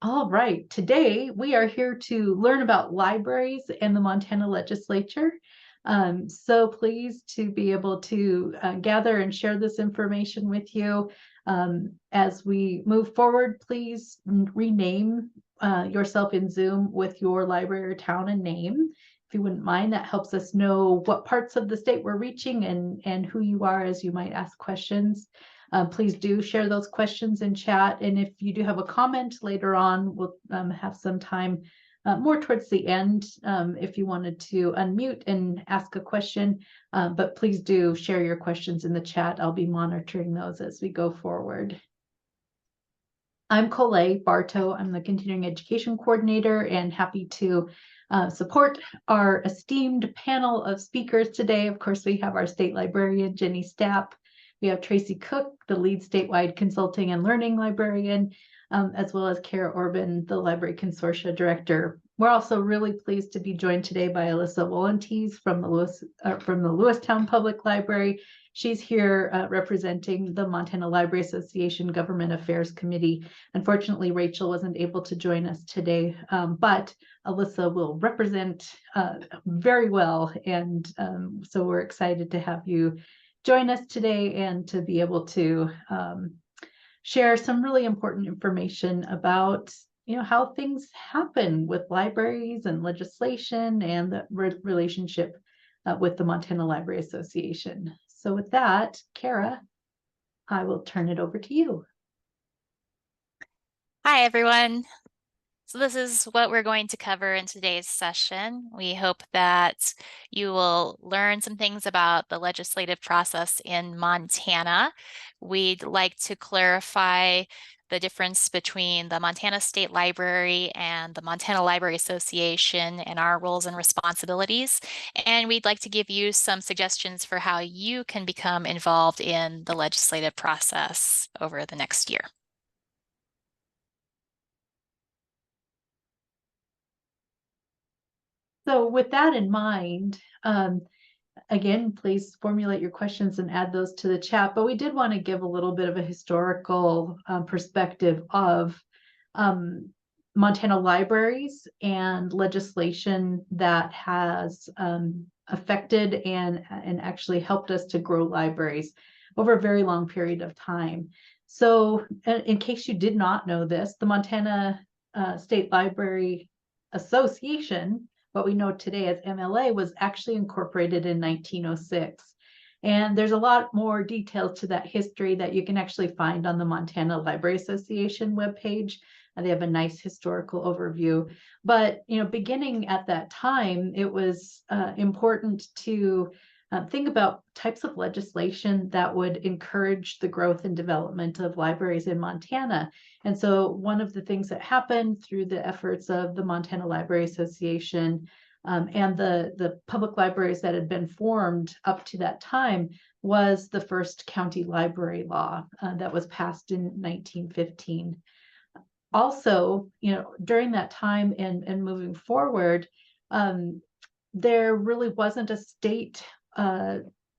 All right, today we are here to learn about libraries and the Montana Legislature. So pleased to be able to gather and share this information with you. As we move forward, please rename yourself in Zoom with your library or town and name. If you wouldn't mind, that helps us know what parts of the state we're reaching and who you are as you might ask questions. Please do share those questions in chat. And if you do have a comment later on, we'll have some time more towards the end if you wanted to unmute and ask a question. But please do share your questions in the chat. I'll be monitoring those as we go forward. I'm Colet Bartow. I'm the Continuing Education Coordinator and happy to support our esteemed panel of speakers today. Of course, we have our State Librarian, Jennie Stapp. We have Tracy Cook, the lead statewide consulting and learning librarian, as well as Cara Orban, the Library Consortia Director. We're also really pleased to be joined today by Alissa Wolenetz from the Lewistown Public Library. She's here representing the Montana Library Association Government Affairs Committee. Unfortunately, Rachel wasn't able to join us today, but Alissa will represent very well. And so we're excited to have you join us today and to be able to share some really important information about how things happen with libraries and legislation and the relationship with the Montana Library Association. So with that, Cara, I will turn it over to you. Hi, everyone. So this is what we're going to cover in today's session. We hope that you will learn some things about the legislative process in Montana. We'd like to clarify the difference between the Montana State Library and the Montana Library Association and our roles and responsibilities. And we'd like to give you some suggestions for how you can become involved in the legislative process over the next year. So with that in mind, again, please formulate your questions and add those to the chat. But we did want to give a little bit of a historical perspective of Montana libraries and legislation that has affected and actually helped us to grow libraries over a very long period of time. So in case you did not know this, the Montana State Library Association, what we know today as MLA, was actually incorporated in 1906. And there's a lot more details to that history that you can actually find on the Montana Library Association webpage. They have a nice historical overview. But beginning at that time, it was important to think about types of legislation that would encourage the growth and development of libraries in Montana. And so one of the things that happened through the efforts of the Montana Library Association and the public libraries that had been formed up to that time was the first county library law that was passed in 1915. Also, during that time and moving forward, there really wasn't a state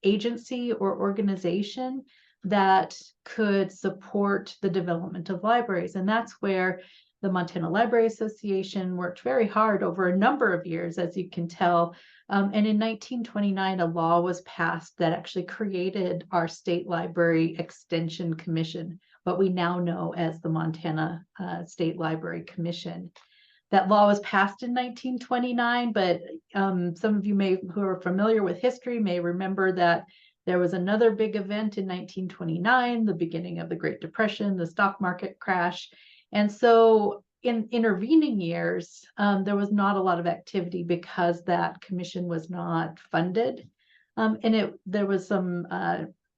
agency or organization that could support the development of libraries. And that's where the Montana Library Association worked very hard over a number of years, as you can tell. And in 1929, a law was passed that actually created our State Library Extension Commission, what we now know as the Montana State Library Commission. That law was passed in 1929, but some of you who are familiar with history may remember that there was another big event in 1929, the beginning of the Great Depression, the stock market crash. And so in intervening years, there was not a lot of activity because that commission was not funded. And there was some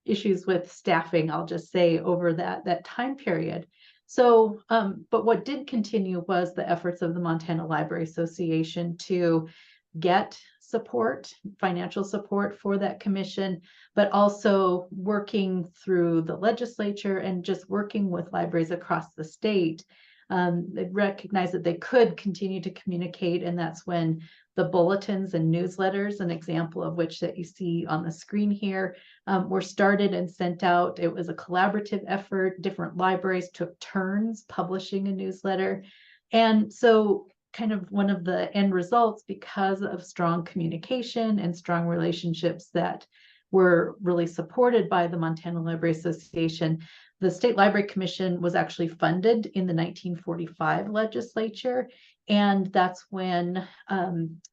issues with staffing, I'll just say, over that time period. So, but what did continue was the efforts of the Montana Library Association to get support, financial support for that commission, but also working through the legislature and just working with libraries across the state. They recognized that they could continue to communicate, and that's when the bulletins and newsletters, an example of which that you see on the screen here, were started and sent out. It was a collaborative effort. Different libraries took turns publishing a newsletter. And so kind of one of the end results, because of strong communication and strong relationships that were really supported by the Montana Library Association, the State Library Commission was actually funded in the 1945 legislature. And that's when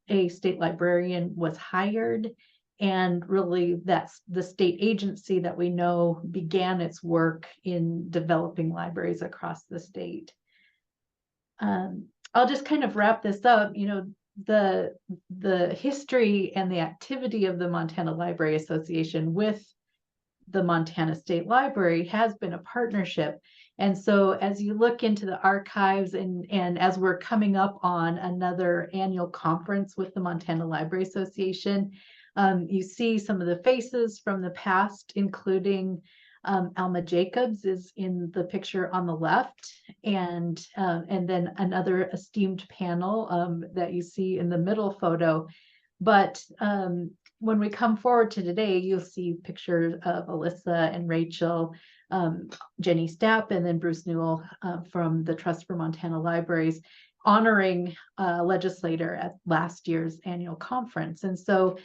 a state librarian was hired. And really, that's the state agency that we know began its work in developing libraries across the state. I'll just kind of wrap this up. The history and the activity of the Montana Library Association with the Montana State Library has been a partnership. And so as you look into the archives and as we're coming up on another annual conference with the Montana Library Association, you see some of the faces from the past, including Alma Jacobs is in the picture on the left, and then another esteemed panel that you see in the middle photo. But when we come forward to today, you'll see pictures of Alissa and Rachel, Jennie Stapp, and then Bruce Newell from the Trust for Montana Libraries, honoring a legislator at last year's annual conference. And so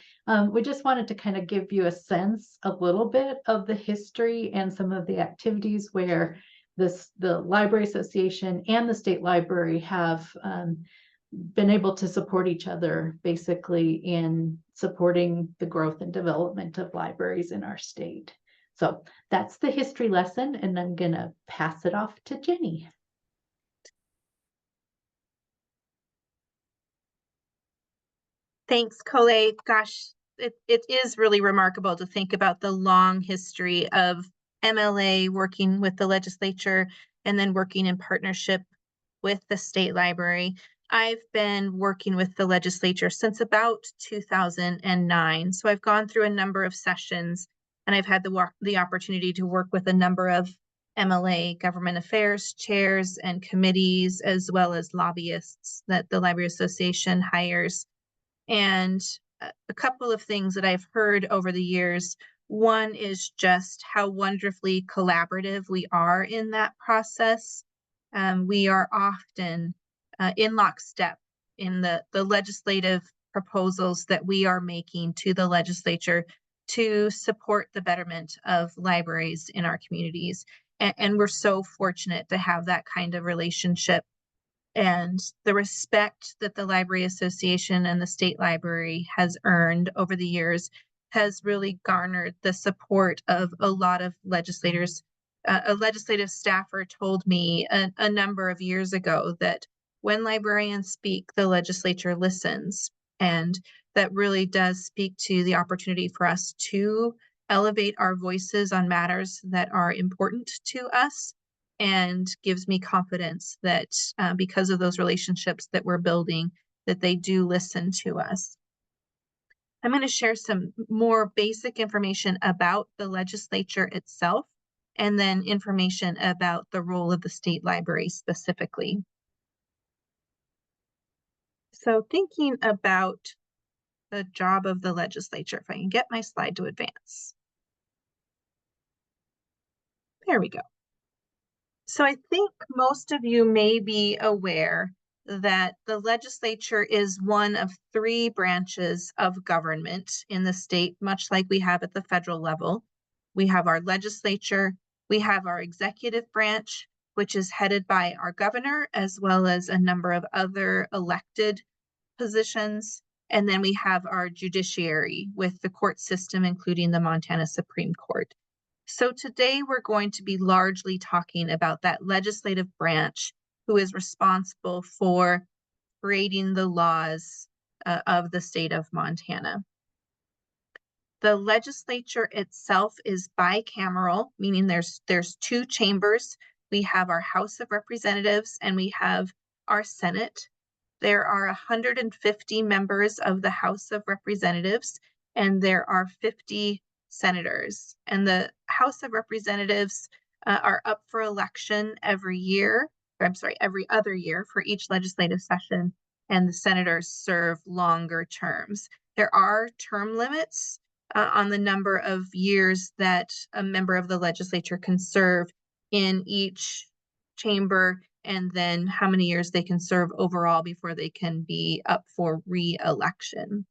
we just wanted to kind of give you a sense, a little bit of the history and some of the activities where the Library Association and the State Library have been able to support each other, basically in supporting the growth and development of libraries in our state. So that's the history lesson, and I'm going to pass it off to Jennie. Thanks, Colet. Gosh, it is really remarkable to think about the long history of MLA working with the legislature and then working in partnership with the state library. I've been working with the legislature since about 2009. So I've gone through a number of sessions, and I've had the opportunity to work with a number of MLA government affairs chairs and committees, as well as lobbyists that the Library Association hires. And a couple of things that I've heard over the years. One is just how wonderfully collaborative we are in that process. We are often in lockstep in the legislative proposals that we are making to the legislature to support the betterment of libraries in our communities. And we're so fortunate to have that kind of relationship. And the respect that the Library Association and the State Library has earned over the years has really garnered the support of a lot of legislators. A legislative staffer told me a number of years ago that when librarians speak, the legislature listens. And that really does speak to the opportunity for us to elevate our voices on matters that are important to us, and gives me confidence that because of those relationships that we're building, that they do listen to us. I'm going to share some more basic information about the legislature itself, and then information about the role of the state library specifically. So thinking about the job of the legislature, if I can get my slide to advance. There we go. So I think most of you may be aware that the legislature is one of 3 branches of government in the state, much like we have at the federal level. We have our legislature, we have our executive branch, which is headed by our governor, as well as a number of other elected positions. And then we have our judiciary with the court system, including the Montana Supreme Court. So today we're going to be largely talking about that legislative branch who is responsible for creating the laws of the state of Montana. The legislature itself is bicameral, meaning there's 2 chambers. We have our House of Representatives and we have our Senate. There are 150 members of the House of Representatives, and there are 50 senators. And the House of Representatives are up for election every other year for each legislative session, and the senators serve longer terms. There are term limits on the number of years that a member of the legislature can serve in each chamber, and then how many years they can serve overall before they can be up for re-election.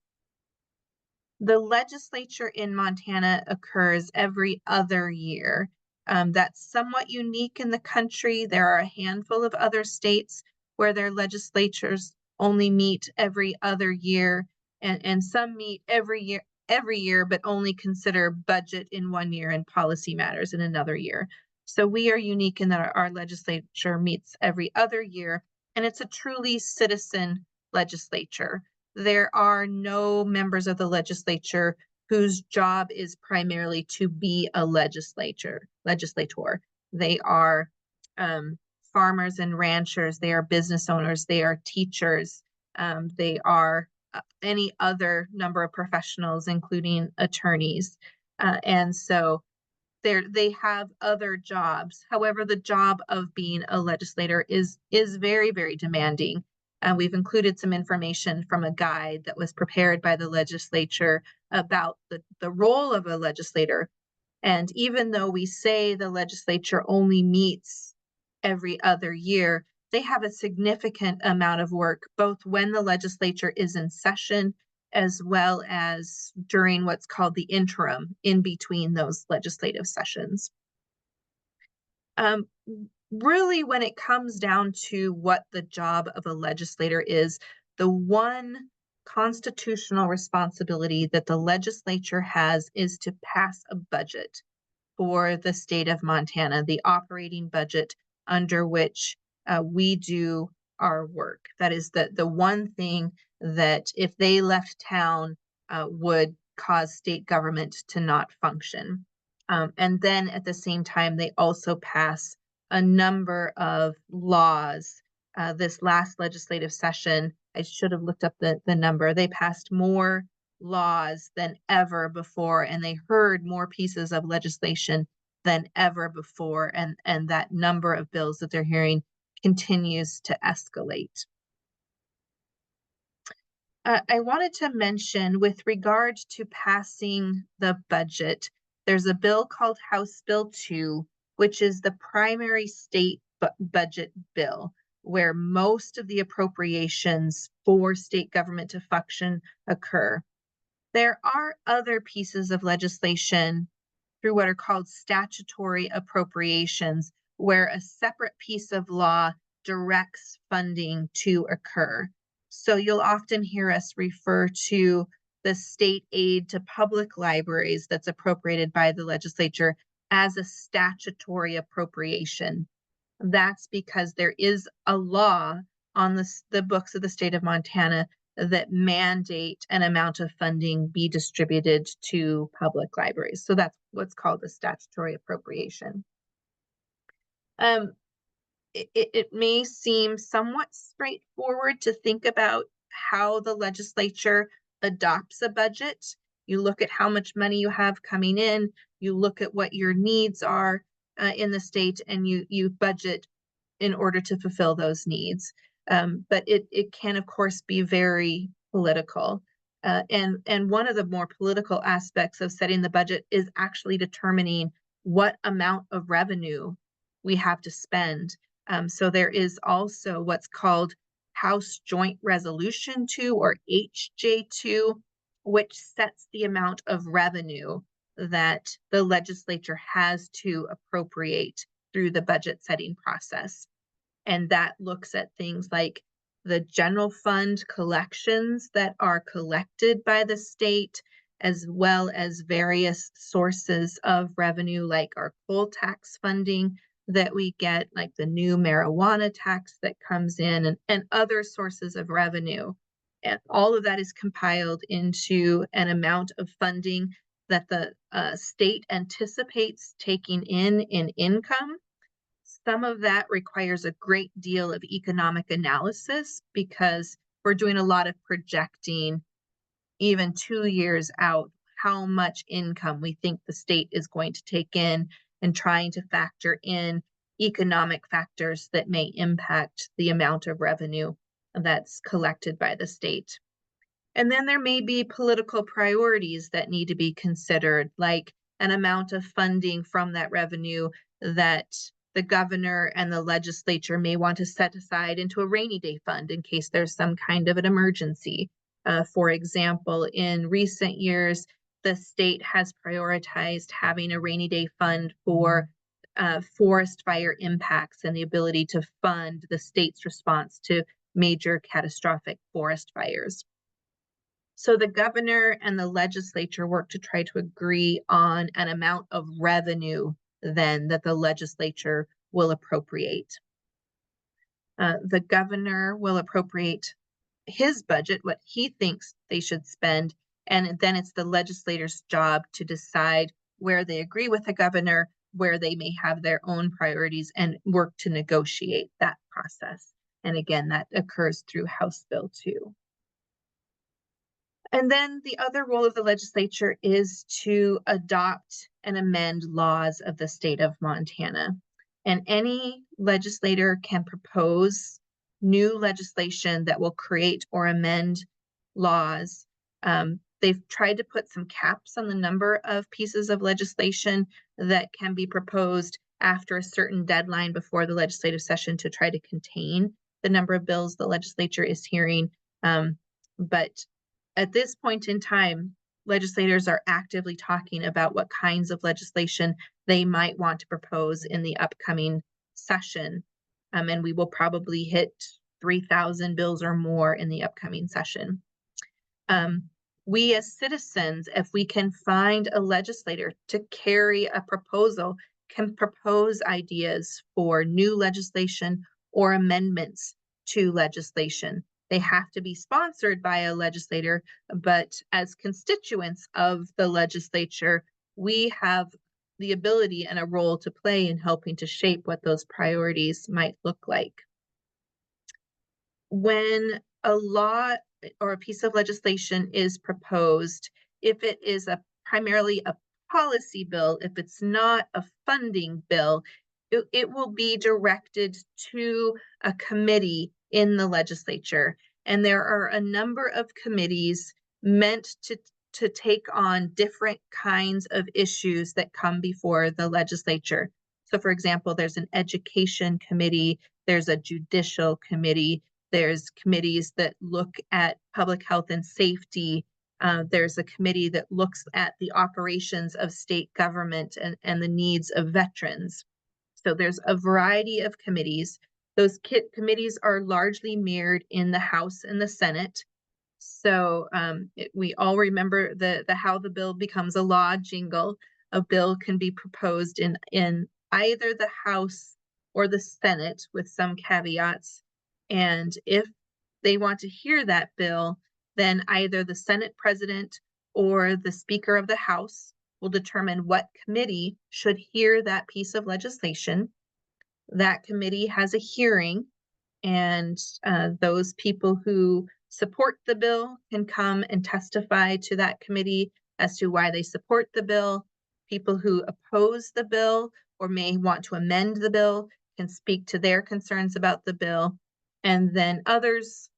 The legislature in Montana occurs every other year. That's somewhat unique in the country. There are a handful of other states where their legislatures only meet every other year, and some meet every year, but only consider budget in one year and policy matters in another year. So we are unique in that our legislature meets every other year, and it's a truly citizen legislature. There are no members of the legislature whose job is primarily to be a legislator. They are farmers and ranchers, they are business owners, they are teachers, they are any other number of professionals, including attorneys. And so they have other jobs. However, the job of being a legislator is very, very demanding. And we've included some information from a guide that was prepared by the legislature about the role of a legislator. And even though we say the legislature only meets every other year, they have a significant amount of work, both when the legislature is in session, as well as during what's called the interim in between those legislative sessions. Really, when it comes down to what the job of a legislator is, the one constitutional responsibility that the legislature has is to pass a budget for the state of Montana, the operating budget under which we do our work. That is the one thing that if they left town would cause state government to not function. And then at the same time, they also pass a number of laws. This last legislative session, I should have looked up the number. They passed more laws than ever before, and they heard more pieces of legislation than ever before. And that number of bills that they're hearing continues to escalate. I wanted to mention, with regard to passing the budget, there's a bill called House Bill 2, which is the primary state budget bill, where most of the appropriations for state government to function occur. There are other pieces of legislation through what are called statutory appropriations, where a separate piece of law directs funding to occur. So you'll often hear us refer to the state aid to public libraries that's appropriated by the legislature as a statutory appropriation. That's because there is a law on the books of the state of Montana that mandate an amount of funding be distributed to public libraries. So that's what's called a statutory appropriation. It may seem somewhat straightforward to think about how the legislature adopts a budget. You look at how much money you have coming in, you look at what your needs are in the state, and you budget in order to fulfill those needs. But it can, of course, be very political. And one of the more political aspects of setting the budget is actually determining what amount of revenue we have to spend. So there is also what's called House Joint Resolution 2, or HJ2, which sets the amount of revenue that the legislature has to appropriate through the budget setting process. And that looks at things like the general fund collections that are collected by the state, as well as various sources of revenue, like our poll tax funding that we get, like the new marijuana tax that comes in, and other sources of revenue. And all of that is compiled into an amount of funding that the state anticipates taking in income. Some of that requires a great deal of economic analysis, because we're doing a lot of projecting, even 2 years out, how much income we think the state is going to take in, and trying to factor in economic factors that may impact the amount of revenue that's collected by the state. And then there may be political priorities that need to be considered, like an amount of funding from that revenue that the governor and the legislature may want to set aside into a rainy day fund in case there's some kind of an emergency. For example, in recent years, the state has prioritized having a rainy day fund for forest fire impacts and the ability to fund the state's response to major catastrophic forest fires. So the governor and the legislature work to try to agree on an amount of revenue then that the legislature will appropriate. The governor will appropriate his budget, what he thinks they should spend, and then it's the legislator's job to decide where they agree with the governor, where they may have their own priorities, and work to negotiate that process. And again, that occurs through House Bill 2. And then the other role of the legislature is to adopt and amend laws of the state of Montana. And any legislator can propose new legislation that will create or amend laws. They've tried to put some caps on the number of pieces of legislation that can be proposed after a certain deadline before the legislative session to try to contain the number of bills the legislature is hearing. But at this point in time, legislators are actively talking about what kinds of legislation they might want to propose in the upcoming session. And we will probably hit 3,000 bills or more in the upcoming session. We as citizens, if we can find a legislator to carry a proposal, can propose ideas for new legislation or amendments to legislation. They have to be sponsored by a legislator, but as constituents of the legislature, we have the ability and a role to play in helping to shape what those priorities might look like. When a law or a piece of legislation is proposed, if it is primarily a policy bill, if it's not a funding bill, it will be directed to a committee in the legislature. And there are a number of committees meant to take on different kinds of issues that come before the legislature. So for example, there's an education committee, there's a judicial committee, there's committees that look at public health and safety. There's a committee that looks at the operations of state government and the needs of veterans. So there's a variety of committees. Those committees are largely mirrored in the House and the Senate. So we all remember the how the bill becomes a law jingle. A bill can be proposed in either the House or the Senate with some caveats. And if they want to hear that bill, then either the Senate president or the Speaker of the House will determine what committee should hear that piece of legislation. That committee has a hearing, and those people who support the bill can come and testify to that committee as to why they support the bill. People who oppose the bill or may want to amend the bill can speak to their concerns about the bill. And then others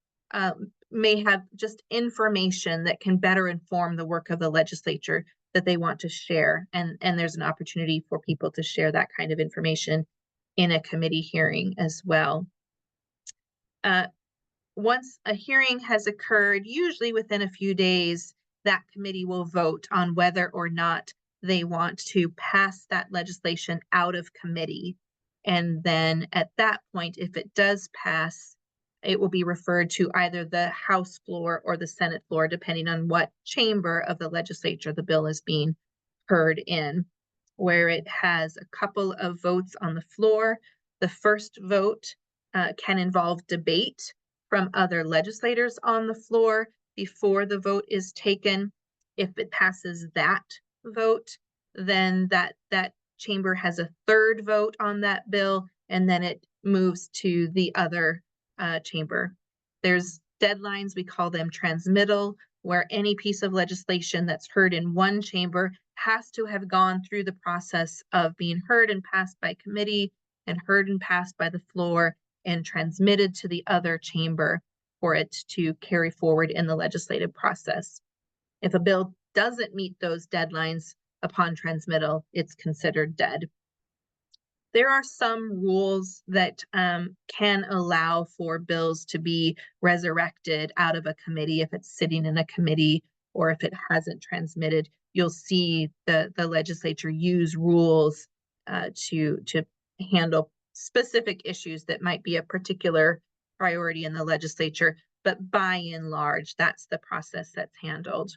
may have just information that can better inform the work of the legislature that they want to share. And there's an opportunity for people to share that kind of information in a committee hearing as well. Once a hearing has occurred, usually within a few days, that committee will vote on whether or not they want to pass that legislation out of committee. And then at that point, if it does pass, it will be referred to either the House floor or the Senate floor, depending on what chamber of the legislature the bill is being heard in. Where it has a couple of votes on the floor, the first vote can involve debate from other legislators on the floor before the vote is taken. If it passes that vote, then that chamber has a third vote on that bill, and then it moves to the other chamber. There's deadlines, we call them transmittal, where any piece of legislation that's heard in one chamber has to have gone through the process of being heard and passed by committee and heard and passed by the floor and transmitted to the other chamber for it to carry forward in the legislative process. If a bill doesn't meet those deadlines upon transmittal, it's considered dead. There are some rules that can allow for bills to be resurrected out of a committee if it's sitting in a committee or if it hasn't transmitted. You'll see the legislature use rules to handle specific issues that might be a particular priority in the legislature, but by and large, that's the process that's handled.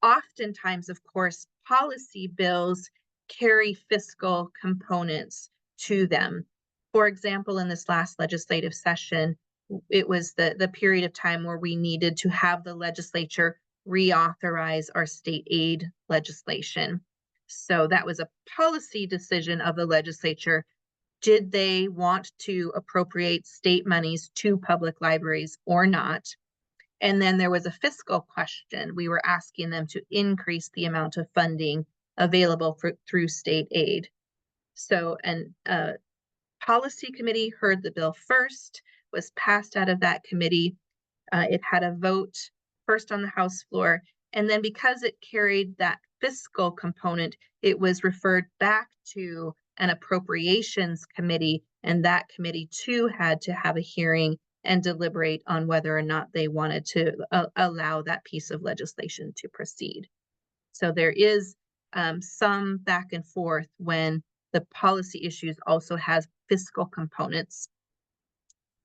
Oftentimes, of course, policy bills carry fiscal components to them. For example, in this last legislative session, it was the period of time where we needed to have the legislature reauthorize our state aid legislation. So that was a policy decision of the legislature. Did they want to appropriate state monies to public libraries or not? And then there was a fiscal question. We were asking them to increase the amount of funding available through state aid. So a policy committee heard the bill first, was passed out of that committee. It had a vote first on the House floor. And then because it carried that fiscal component, it was referred back to an appropriations committee. And that committee too had to have a hearing and deliberate on whether or not they wanted to allow that piece of legislation to proceed. So there is some back and forth when the policy issues also has fiscal components.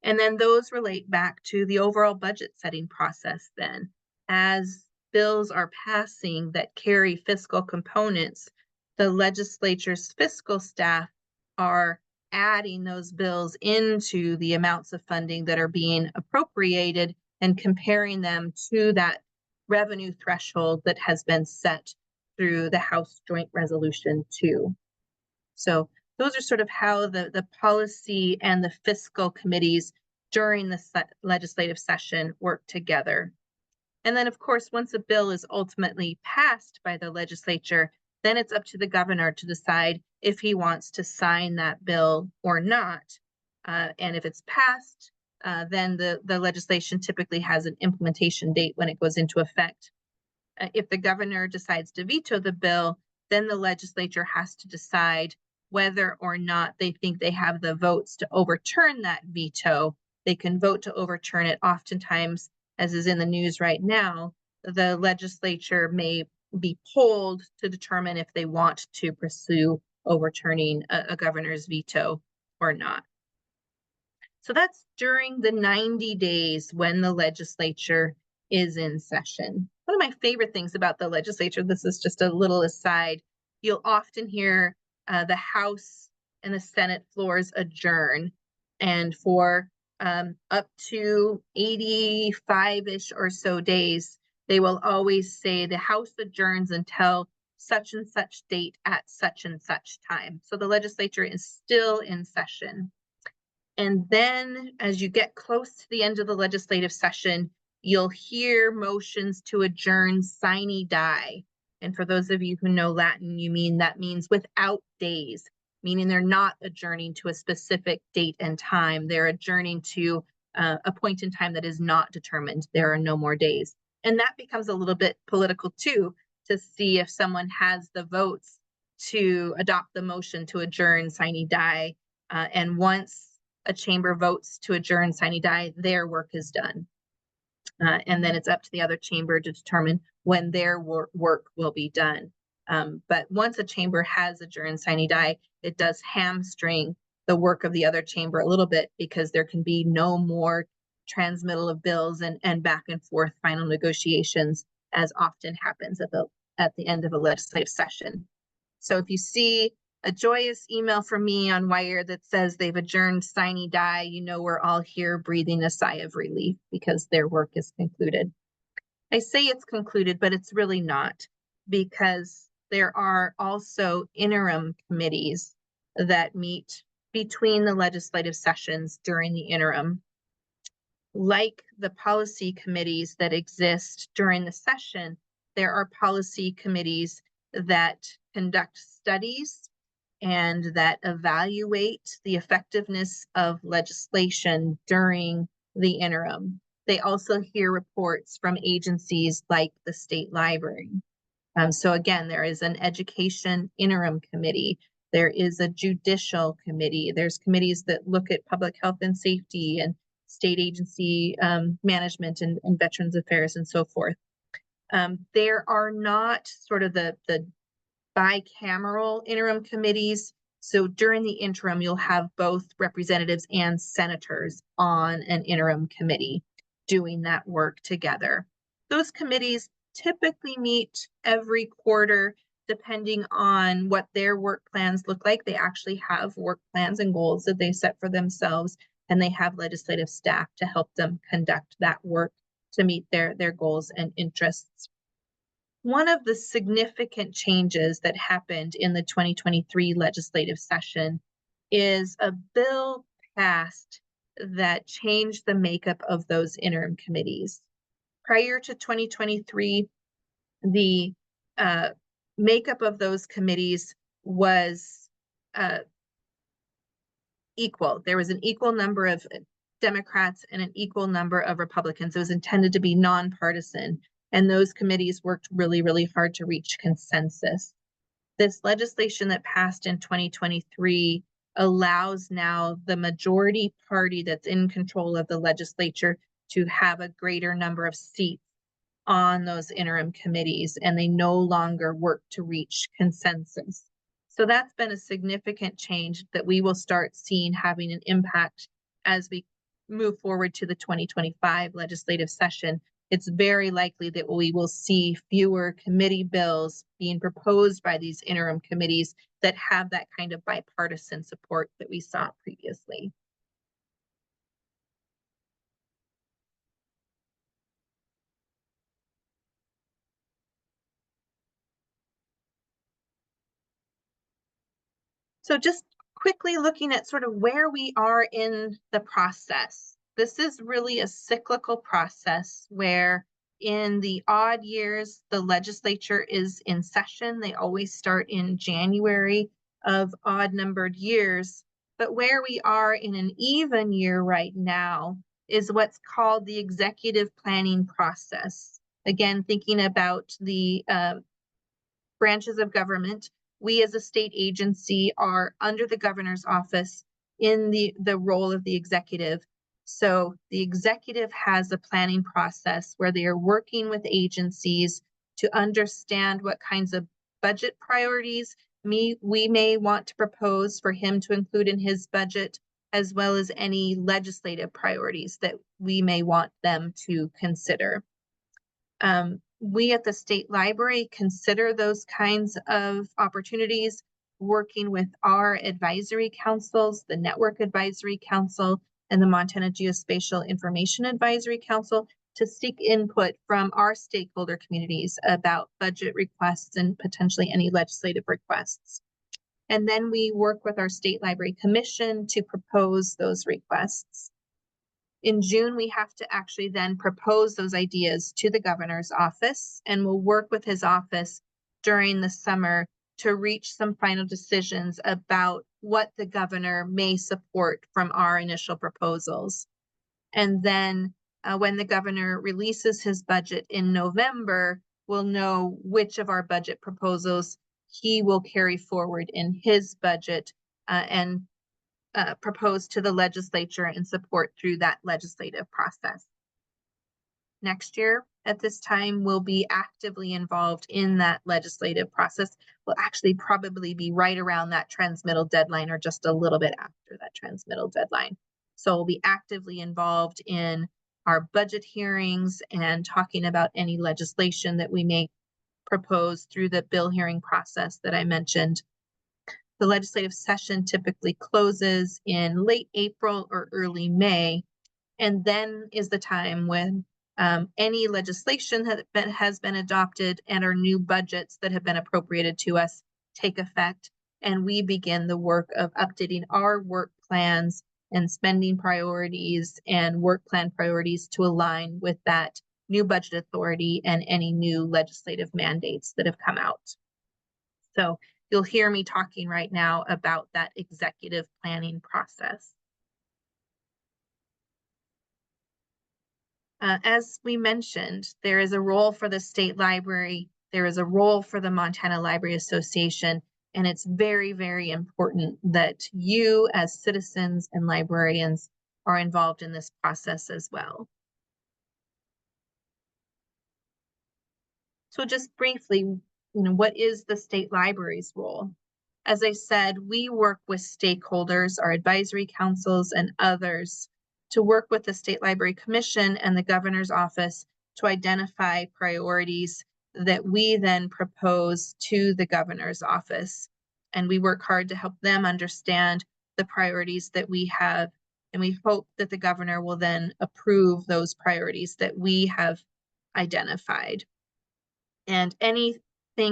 And then those relate back to the overall budget setting process then. As bills are passing that carry fiscal components, the legislature's fiscal staff are adding those bills into the amounts of funding that are being appropriated and comparing them to that revenue threshold that has been set through the House Joint Resolution 2. So those are sort of how the policy and the fiscal committees during the legislative session work together. And then, of course, once a bill is ultimately passed by the legislature, then it's up to the governor to decide if he wants to sign that bill or not. And if it's passed, then the legislation typically has an implementation date when it goes into effect. If the governor decides to veto the bill, then the legislature has to decide whether or not they think they have the votes to overturn that veto. They can vote to overturn it. Oftentimes, as is in the news right now, the legislature may be polled to determine if they want to pursue overturning a governor's veto or not. So that's during the 90 days when the legislature is in session. One of my favorite things about the legislature, this is just a little aside, you'll often hear the House and the Senate floors adjourn, and for up to 85-ish or so days, they will always say the House adjourns until such and such date at such and such time. So the legislature is still in session. And then as you get close to the end of the legislative session, you'll hear motions to adjourn sine die. And for those of you who know Latin, that means without days, meaning they're not adjourning to a specific date and time. They're adjourning to a point in time that is not determined. There are no more days. And that becomes a little bit political too, to see if someone has the votes to adopt the motion to adjourn sine die. And once a chamber votes to adjourn sine die, their work is done. And then it's up to the other chamber to determine when their work will be done. But once a chamber has adjourned sine die, it does hamstring the work of the other chamber a little bit, because there can be no more transmittal of bills and back and forth final negotiations, as often happens at the end of a legislative session. So if you see a joyous email from me on Wire that says they've adjourned sine die, we're all here breathing a sigh of relief because their work is concluded. I say it's concluded, but it's really not, because there are also interim committees that meet between the legislative sessions during the interim. Like the policy committees that exist during the session, there are policy committees that conduct studies and that evaluate the effectiveness of legislation during the interim. They also hear reports from agencies like the state library. So again, there is an education interim committee There is a judicial committee. There's committees that look at public health and safety and state agency management and veterans affairs and so forth. There are not sort of the bicameral interim committees. So during the interim, you'll have both representatives and senators on an interim committee doing that work together. Those committees typically meet every quarter, depending on what their work plans look like. They actually have work plans and goals that they set for themselves, and they have legislative staff to help them conduct that work to meet their goals and interests. One of the significant changes that happened in the 2023 legislative session is a bill passed that changed the makeup of those interim committees. Prior to 2023, the makeup of those committees was equal. There was an equal number of Democrats and an equal number of Republicans. It was intended to be nonpartisan, and those committees worked really, really hard to reach consensus. This legislation that passed in 2023 allows now the majority party that's in control of the legislature to have a greater number of seats on those interim committees, and they no longer work to reach consensus. So that's been a significant change that we will start seeing having an impact as we move forward to the 2025 legislative session. It's very likely that we will see fewer committee bills being proposed by these interim committees that have that kind of bipartisan support that we saw previously. So just quickly looking at sort of where we are in the process. This is really a cyclical process where in the odd years, the legislature is in session. They always start in January of odd numbered years. But where we are in an even year right now is what's called the executive planning process. Again, thinking about the branches of government, we as a state agency are under the governor's office in the role of the executive. So the executive has a planning process where they are working with agencies to understand what kinds of budget priorities we may want to propose for him to include in his budget, as well as any legislative priorities that we may want them to consider. We at the state library consider those kinds of opportunities, working with our advisory councils, the Network Advisory Council and the Montana Geospatial Information Advisory Council, to seek input from our stakeholder communities about budget requests and potentially any legislative requests. And then we work with our State Library Commission to propose those requests. In June, we have to actually then propose those ideas to the governor's office, and we'll work with his office during the summer to reach some final decisions about what the governor may support from our initial proposals. And then when the governor releases his budget in November, we'll know which of our budget proposals he will carry forward in his budget and propose to the legislature and support through that legislative process. Next year, at this time, we'll be actively involved in that legislative process. We'll actually probably be right around that transmittal deadline or just a little bit after that transmittal deadline. So we'll be actively involved in our budget hearings and talking about any legislation that we may propose through the bill hearing process that I mentioned. The legislative session typically closes in late April or early May, and then is the time when any legislation that has been adopted and our new budgets that have been appropriated to us take effect, and we begin the work of updating our work plans and spending priorities and work plan priorities to align with that new budget authority and any new legislative mandates that have come out. So you'll hear me talking right now about that executive planning process. As we mentioned, there is a role for the state library, there is a role for the Montana Library Association, And it's very, very important that you as citizens and librarians are involved in this process as well. So just briefly, what is the state library's role? As I said, we work with stakeholders, our advisory councils and others, to work with the State Library Commission and the governor's office to identify priorities that we then propose to the governor's office. And we work hard to help them understand the priorities that we have. And we hope that the governor will then approve those priorities that we have identified. And anything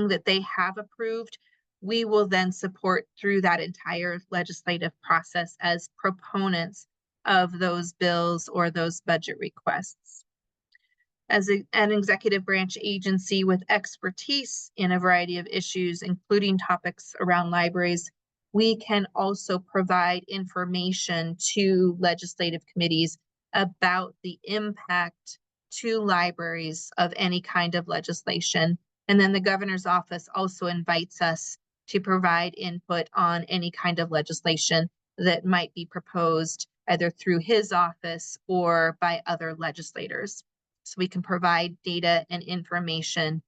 that they have approved, we will then support through that entire legislative process as proponents of those bills or those budget requests. As an executive branch agency with expertise in a variety of issues, including topics around libraries, we can also provide information to legislative committees about the impact to libraries of any kind of legislation. And then the governor's office also invites us to provide input on any kind of legislation that might be proposed either through his office or by other legislators. So we can provide data and information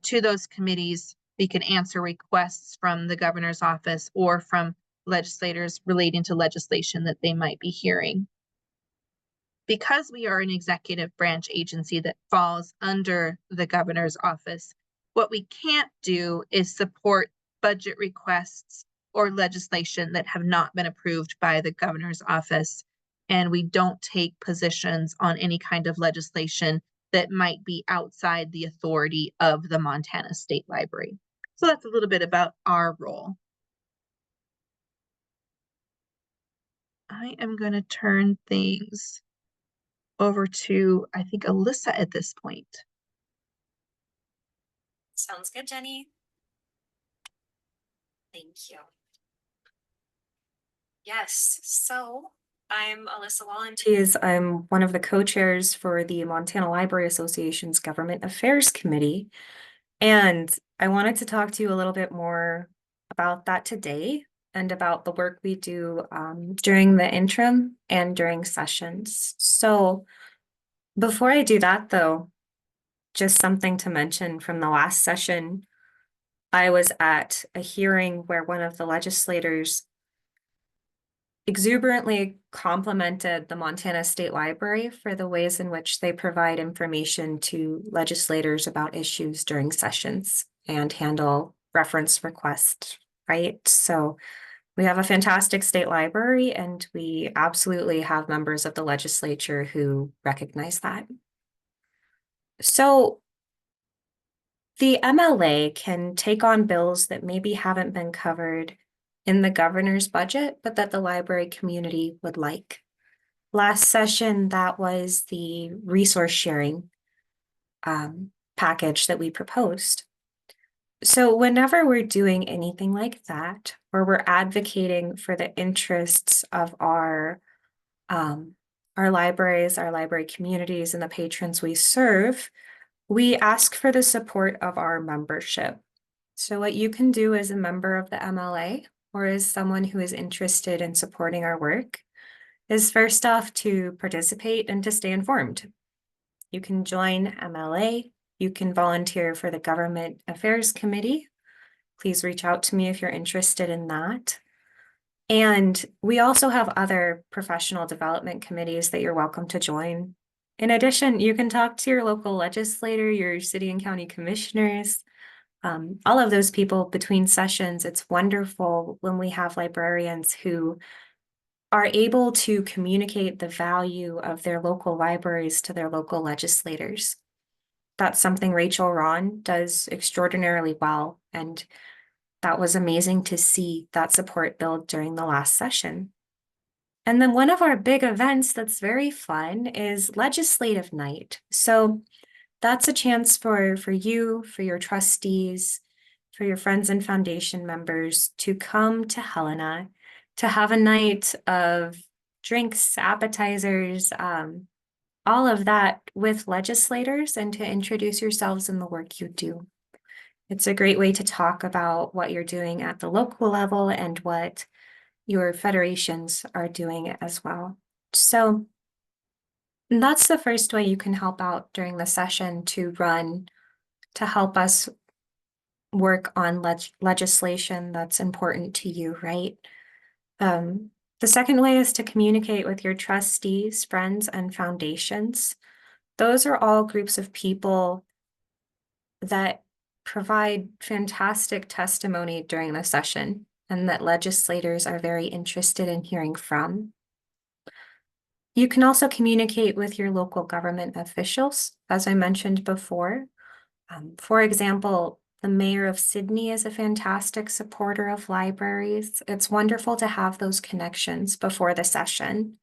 to those committees. We can answer requests from the governor's office or from legislators relating to legislation that they might be hearing. Because we are an executive branch agency that falls under the governor's office, what we can't do is support budget requests or legislation that have not been approved by the governor's office. And we don't take positions on any kind of legislation that might be outside the authority of the Montana State Library. So that's a little bit about our role. I am going to turn things over to, I think, Alissa at this point. Sounds good, Jenny. Thank you. Yes, so I'm Alissa Wolenetz. I'm one of the co-chairs for the Montana Library Association's Government Affairs Committee. And I wanted to talk to you a little bit more about that today and about the work we do during the interim and during sessions. So before I do that, though, just something to mention from the last session, I was at a hearing where one of the legislators exuberantly complimented the Montana State Library for the ways in which they provide information to legislators about issues during sessions and handle reference requests, right? So we have a fantastic state library, and we absolutely have members of the legislature who recognize that. So the MLA can take on bills that maybe haven't been covered in the governor's budget, but that the library community would like. Last session, that was the resource sharing package that we proposed. So whenever we're doing anything like that, or we're advocating for the interests of our libraries, our library communities, and the patrons we serve, we ask for the support of our membership. So what you can do as a member of the MLA or as someone who is interested in supporting our work is first off to participate and to stay informed. You can join MLA. You can volunteer for the Government Affairs Committee. Please reach out to me if you're interested in that. And we also have other professional development committees that you're welcome to join. In addition, you can talk to your local legislator, your city and county commissioners, all of those people between sessions. It's wonderful when we have librarians who are able to communicate the value of their local libraries to their local legislators. That's something Rachel Ron does extraordinarily well, and that was amazing to see that support build during the last session. And then one of our big events that's very fun is Legislative Night. So that's a chance for you, for your trustees, for your friends and foundation members to come to Helena, to have a night of drinks, appetizers, all of that with legislators, and to introduce yourselves in the work you do. It's a great way to talk about what you're doing at the local level and what your federations are doing as well. So that's the first way you can help out during the session to help us work on legislation that's important to you, right? The second way is to communicate with your trustees, friends, and foundations. Those are all groups of people that provide fantastic testimony during the session and that legislators are very interested in hearing from. You can also communicate with your local government officials, as I mentioned before. For example, the mayor of Sydney is a fantastic supporter of libraries. It's wonderful to have those connections before the session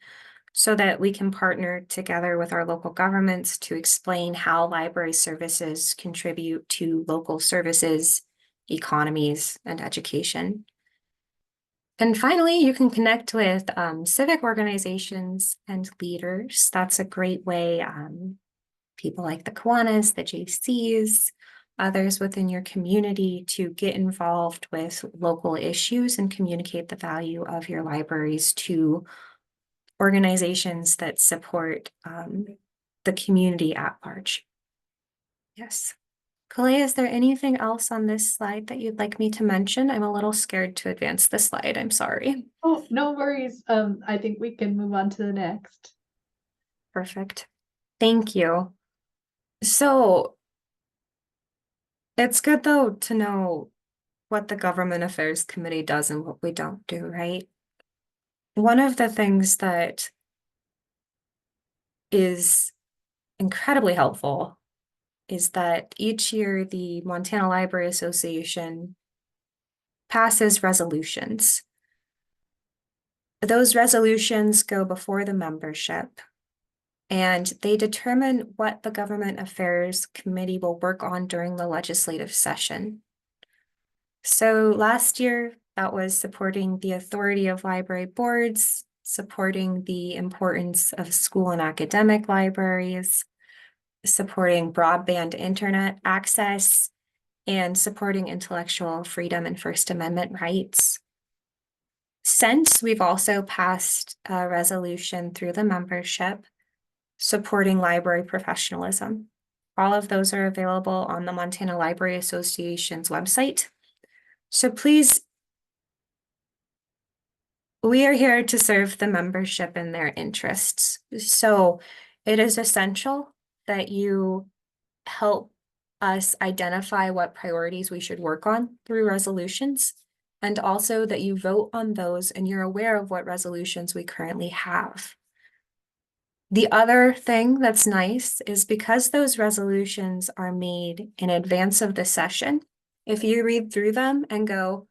so that we can partner together with our local governments to explain how library services contribute to local services, economies, and education. And finally, you can connect with civic organizations and leaders. That's a great way. People like the Kiwanis, the JCs, others within your community to get involved with local issues and communicate the value of your libraries to organizations that support the community at large. Yes. Colet, is there anything else on this slide that you'd like me to mention? I'm a little scared to advance the slide. I'm sorry. Oh, no worries. I think we can move on to the next. Perfect. Thank you. So it's good though to know what the Government Affairs Committee does and what we don't do, right? One of the things that is incredibly helpful is that each year the Montana Library Association passes resolutions. Those resolutions go before the membership and they determine what the Government Affairs Committee will work on during the legislative session. So last year, that was supporting the authority of library boards, supporting the importance of school and academic libraries, supporting broadband internet access, and supporting intellectual freedom and First Amendment rights. Since we've also passed a resolution through the membership supporting library professionalism. All of those are available on the Montana Library Association's website. So please, we are here to serve the membership and their interests. So it is essential that you help us identify what priorities we should work on through resolutions, and also that you vote on those and you're aware of what resolutions we currently have. The other thing that's nice is because those resolutions are made in advance of the session, if you read through them and go,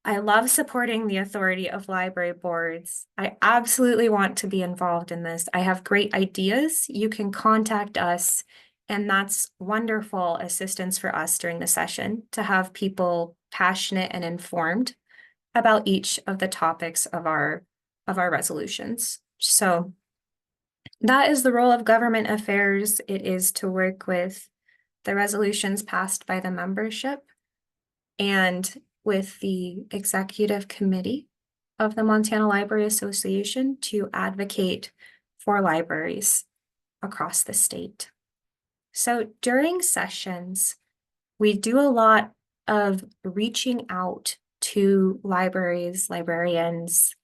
I love supporting the authority of library boards. I absolutely want to be involved in this. I have great ideas. You can contact us. And that's wonderful assistance for us during the session to have people passionate and informed about each of the topics of our resolutions. So that is the role of government affairs. It is to work with the resolutions passed by the membership and with the executive committee of the Montana Library Association to advocate for libraries across the state. So during sessions, we do a lot of reaching out to libraries, librarians,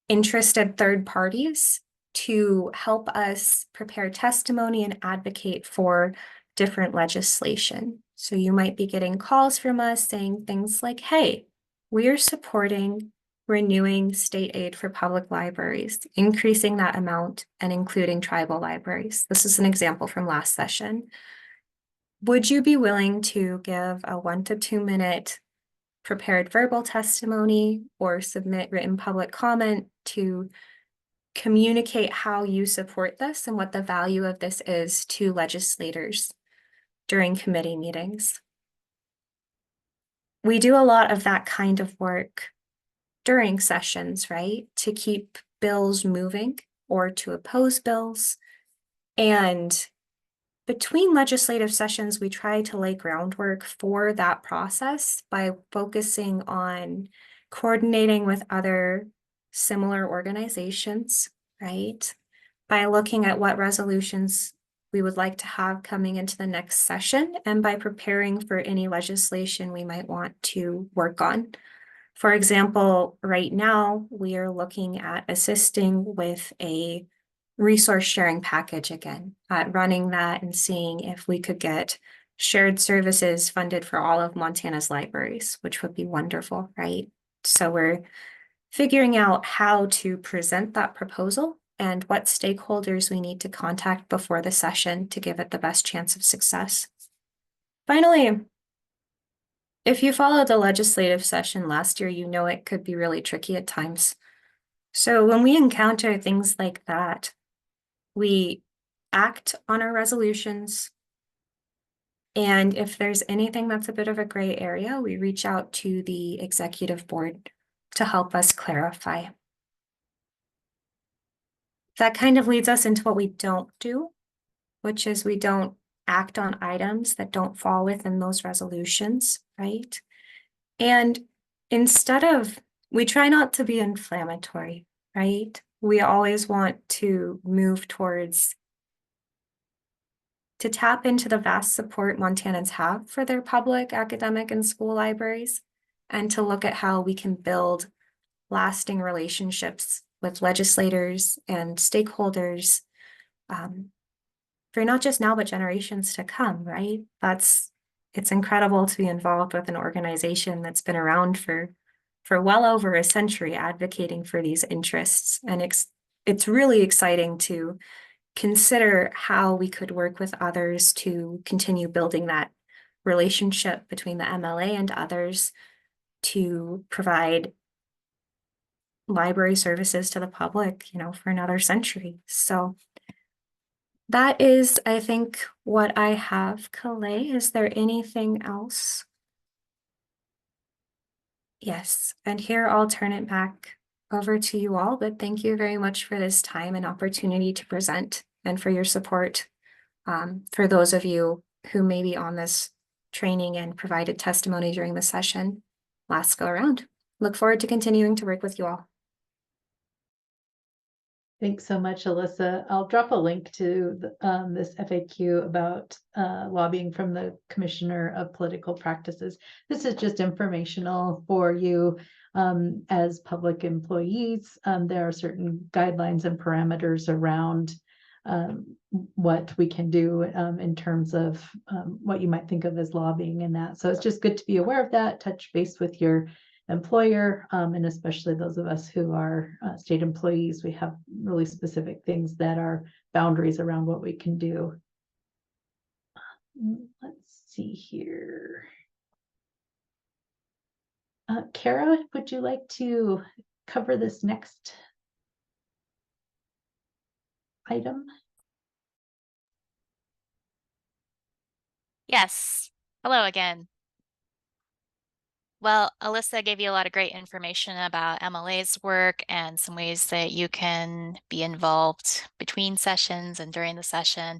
interested third parties to help us prepare testimony and advocate for different legislation. So you might be getting calls from us saying things like, hey, we are supporting renewing state aid for public libraries, increasing that amount and including tribal libraries. This is an example from last session. Would you be willing to give a 1 to 2 minute prepared verbal testimony or submit written public comment to communicate how you support this and what the value of this is to legislators during committee meetings? We do a lot of that kind of work during sessions, right? To keep bills moving or to oppose bills. And between legislative sessions, we try to lay groundwork for that process by focusing on coordinating with other similar organizations, right? By looking at what resolutions we would like to have coming into the next session, and by preparing for any legislation we might want to work on. For example, right now, we are looking at assisting with a resource sharing package again, running that and seeing if we could get shared services funded for all of Montana's libraries, which would be wonderful, right? So we're figuring out how to present that proposal and what stakeholders we need to contact before the session to give it the best chance of success. Finally, if you followed the legislative session last year, you know it could be really tricky at times. So when we encounter things like that, we act on our resolutions. And if there's anything that's a bit of a gray area, we reach out to the executive board to help us clarify. That kind of leads us into what we don't do, which is we don't act on items that don't fall within those resolutions, right? And instead of, we try not to be inflammatory, right? We always want to move towards, to tap into the vast support Montanans have for their public, academic, and school libraries, and to look at how we can build lasting relationships with legislators and stakeholders for not just now, but generations to come, right? It's incredible to be involved with an organization that's been around for well over a century advocating for these interests. And it's really exciting to consider how we could work with others to continue building that relationship between the MLA and others to provide library services to the public, for another century. So that is, I think, what I have. Colet, is there anything else? Yes, and here I'll turn it back over to you all, but thank you very much for this time and opportunity to present and for your support. For those of you who may be on this training and provided testimony during the session last go around. Look forward to continuing to work with you all. Thanks so much, Alissa. I'll drop a link to this FAQ about lobbying from the Commissioner of Political Practices. This is just informational for you as public employees. There are certain guidelines and parameters around what we can do in terms of what you might think of as lobbying and that. So it's just good to be aware of that, touch base with your employer, and especially those of us who are state employees. We have really specific things that are boundaries around what we can do. Let's see here. Cara, would you like to cover this next item? Yes. Hello again. Well, Alissa gave you a lot of great information about MLA's work and some ways that you can be involved between sessions and during the session.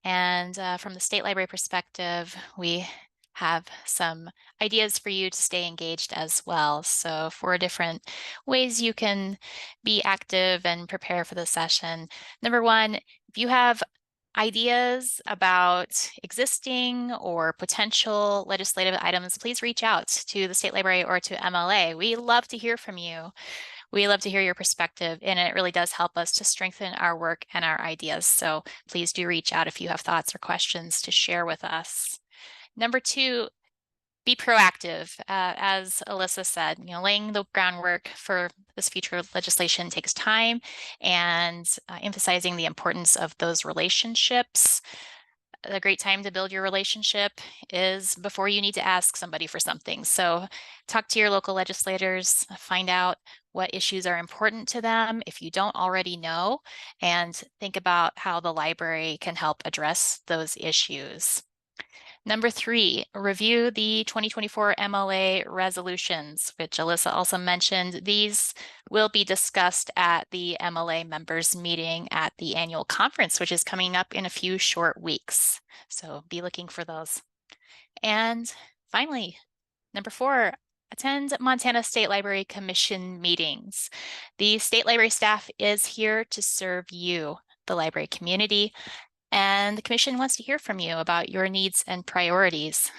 And from the state library perspective, we have some ideas for you to stay engaged as well. So 4 different ways you can be active and prepare for the session. Number 1, if you have ideas about existing or potential legislative items, please reach out to the State Library or to MLA. We love to hear from you. We love to hear your perspective, and it really does help us to strengthen our work and our ideas. So please do reach out if you have thoughts or questions to share with us. Number 2, be proactive. As Alissa said, laying the groundwork for this future legislation takes time, and emphasizing the importance of those relationships. A great time to build your relationship is before you need to ask somebody for something. So talk to your local legislators, find out what issues are important to them if you don't already know, and think about how the library can help address those issues. Number 3, review the 2024 MLA resolutions, which Alissa also mentioned. These will be discussed at the MLA members meeting at the annual conference, which is coming up in a few short weeks. So be looking for those. And finally, number 4, attend Montana State Library Commission meetings. The State Library staff is here to serve you, the library community, and the Commission wants to hear from you about your needs and priorities.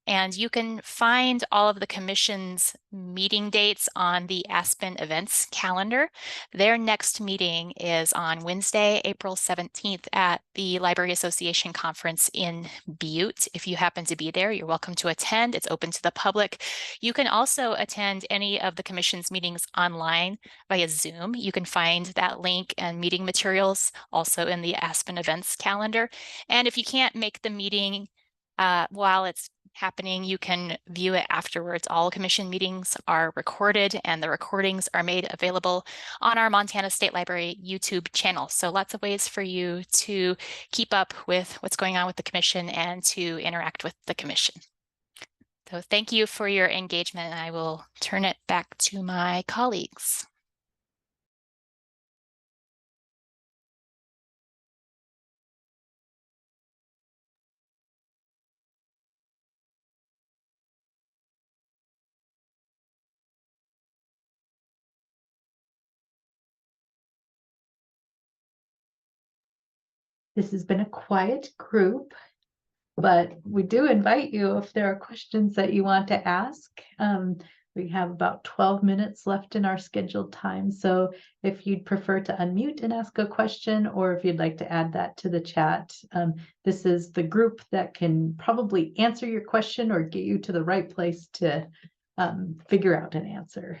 And you can find all of the Commission's meeting dates on the Aspen events calendar. Their next meeting is on Wednesday, April 17th at the Library Association Conference in Butte. If you happen to be there, you're welcome to attend. It's open to the public. You can also attend any of the Commission's meetings online via Zoom. You can find that link and meeting materials also in the Aspen events calendar. And if you can't make the meeting while it's happening, you can view it afterwards. All Commission meetings are recorded and the recordings are made available on our Montana State Library YouTube channel. So lots of ways for you to keep up with what's going on with the Commission and to interact with the Commission. So thank you for your engagement, and I will turn it back to my colleagues. This has been a quiet group, but we do invite you if there are questions that you want to ask. We have about 12 minutes left in our scheduled time. So if you'd prefer to unmute and ask a question, or if you'd like to add that to the chat, this is the group that can probably answer your question or get you to the right place to figure out an answer.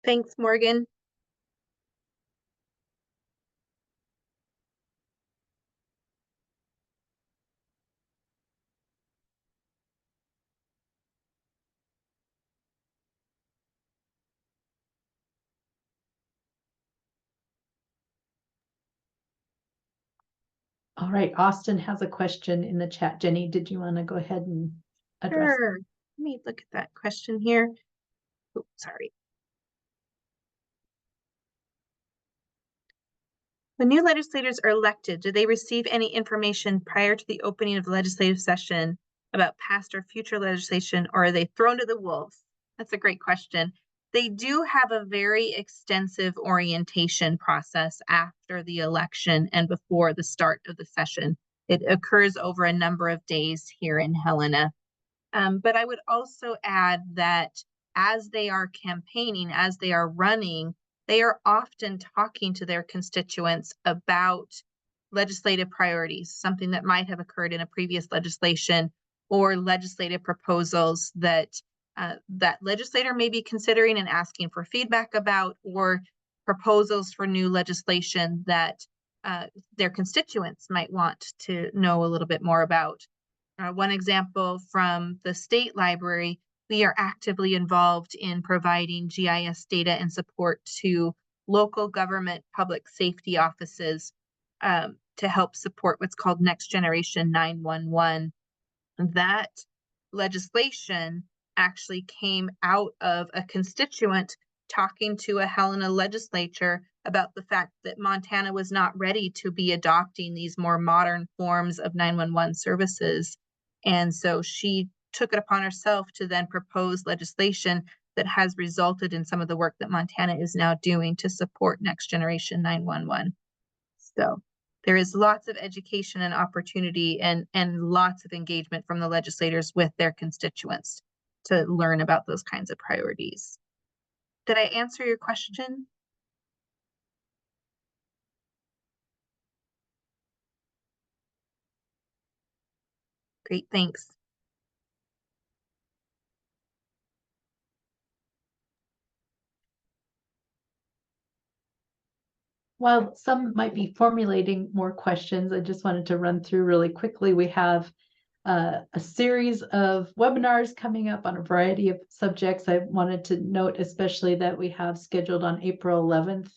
Thanks, Morgan. All right, Austin has a question in the chat. Jennie, did you want to go ahead and address? Sure. Let me look at that question here. Oh, sorry. When new legislators are elected, do they receive any information prior to the opening of the legislative session about past or future legislation, or are they thrown to the wolves? That's a great question. They do have a very extensive orientation process after the election and before the start of the session. It occurs over a number of days here in Helena. But I would also add that as they are campaigning, as they are running, they are often talking to their constituents about legislative priorities, something that might have occurred in a previous legislation, or legislative proposals that that legislator may be considering and asking for feedback about, or proposals for new legislation that their constituents might want to know a little bit more about. One example from the state library, we are actively involved in providing GIS data and support to local government public safety offices to help support what's called Next Generation 911. That legislation actually came out of a constituent talking to a Helena legislature about the fact that Montana was not ready to be adopting these more modern forms of 911 services. And so she took it upon herself to then propose legislation that has resulted in some of the work that Montana is now doing to support Next Generation 911. So there is lots of education and opportunity and lots of engagement from the legislators with their constituents to learn about those kinds of priorities. Did I answer your question? Great, thanks. While some might be formulating more questions, I just wanted to run through really quickly. We have a series of webinars coming up on a variety of subjects. I wanted to note especially that we have scheduled on April 11th,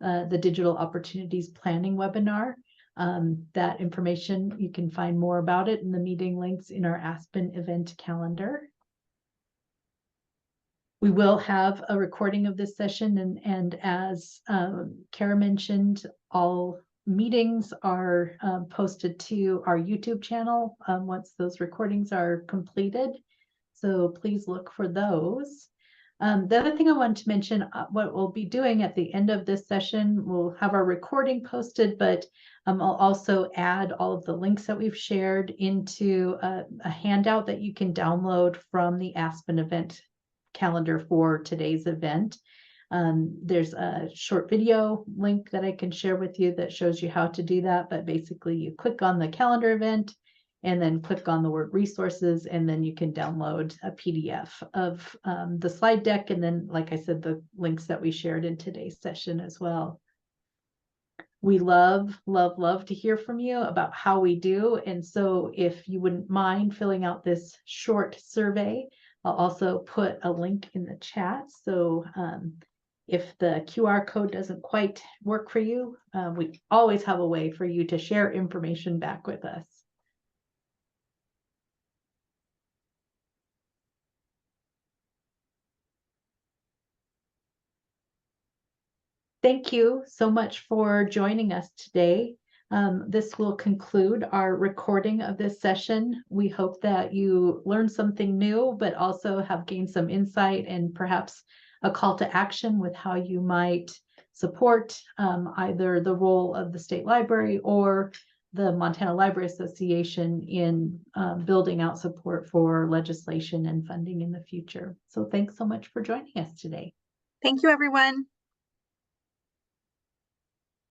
the Digital Opportunities Planning webinar. That information, you can find more about it in the meeting links in our Aspen event calendar. We will have a recording of this session, and as Cara mentioned, all meetings are posted to our YouTube channel once those recordings are completed. So please look for those. The other thing I wanted to mention, what we'll be doing at the end of this session, we'll have our recording posted, but I'll also add all of the links that we've shared into a handout that you can download from the Aspen event calendar for today's event. There's a short video link that I can share with you that shows you how to do that, but basically you click on the calendar event and then click on the word resources, and then you can download a PDF of the slide deck, and then, like I said, the links that we shared in today's session as well. We love to hear from you about how we do, and so if you wouldn't mind filling out this short survey, I'll also put a link in the chat. So if the QR code doesn't quite work for you, we always have a way for you to share information back with us. Thank you so much for joining us today. This will conclude our recording of this session. We hope that you learned something new, but also have gained some insight and perhaps a call to action with how you might support either the role of the State Library or the Montana Library Association in building out support for legislation and funding in the future. So thanks so much for joining us today. Thank you, everyone.